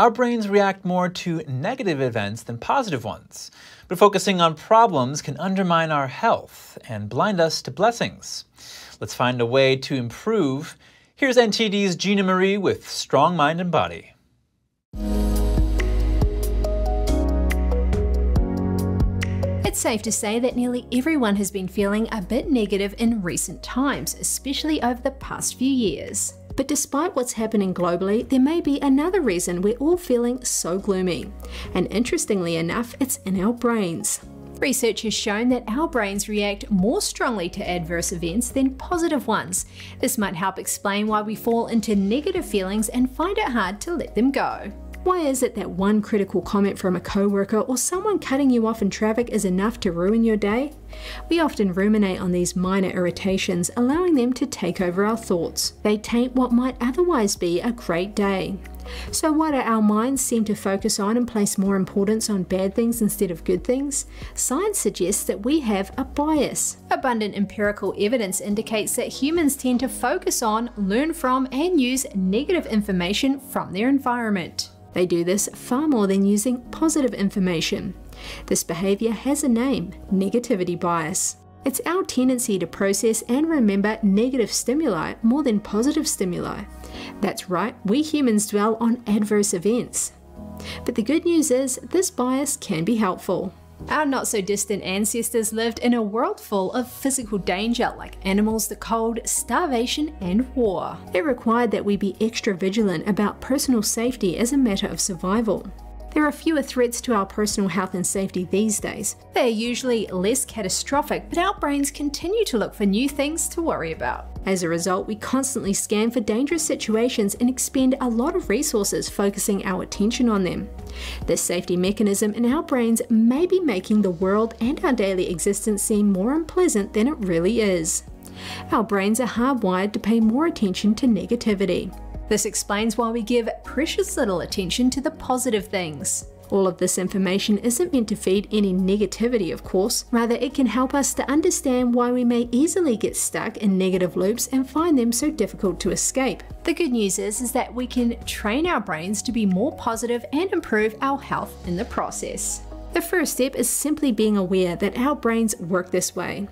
Our brains react more to negative events than positive ones, but focusing on problems can undermine our health and blind us to blessings. Let's find a way to improve. Here's NTD's Gina Marie with Strong Mind and Body. It's safe to say that nearly everyone has been feeling a bit negative in recent times, especially over the past few years. But despite what's happening globally, there may be another reason we're all feeling so gloomy. And interestingly enough, it's in our brains. Research has shown that our brains react more strongly to adverse events than positive ones. This might help explain why we fall into negative feelings and find it hard to let them go. Why is it that one critical comment from a coworker or someone cutting you off in traffic is enough to ruin your day? We often ruminate on these minor irritations, allowing them to take over our thoughts. They taint what might otherwise be a great day. So why do our minds seem to focus on and place more importance on bad things instead of good things? Science suggests that we have a bias. Abundant empirical evidence indicates that humans tend to focus on, learn from, and use negative information from their environment. They do this far more than using positive information. This behavior has a name: negativity bias. It's our tendency to process and remember negative stimuli more than positive stimuli. That's right, we humans dwell on adverse events. But the good news is, this bias can be helpful. Our not-so-distant ancestors lived in a world full of physical danger like animals, the cold, starvation, and war. It required that we be extra vigilant about personal safety as a matter of survival. There are fewer threats to our personal health and safety these days. They are usually less catastrophic, but our brains continue to look for new things to worry about. As a result, we constantly scan for dangerous situations and expend a lot of resources focusing our attention on them. This safety mechanism in our brains may be making the world and our daily existence seem more unpleasant than it really is. Our brains are hardwired to pay more attention to negativity. This explains why we give precious little attention to the positive things. All of this information isn't meant to feed any negativity, of course. Rather, it can help us to understand why we may easily get stuck in negative loops and find them so difficult to escape. The good news is that we can train our brains to be more positive and improve our health in the process. The first step is simply being aware that our brains work this way.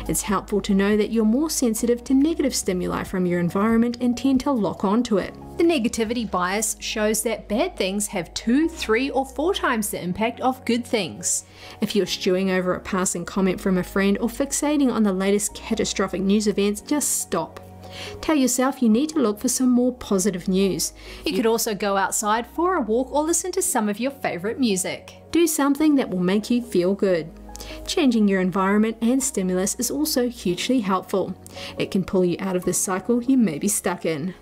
It's helpful to know that you're more sensitive to negative stimuli from your environment and tend to lock onto it. The negativity bias shows that bad things have 2, 3, or 4 times the impact of good things. If you're stewing over a passing comment from a friend or fixating on the latest catastrophic news events, just stop. Tell yourself you need to look for some more positive news. You could also go outside for a walk or listen to some of your favorite music. Do something that will make you feel good. Changing your environment and stimulus is also hugely helpful. It can pull you out of the cycle you may be stuck in.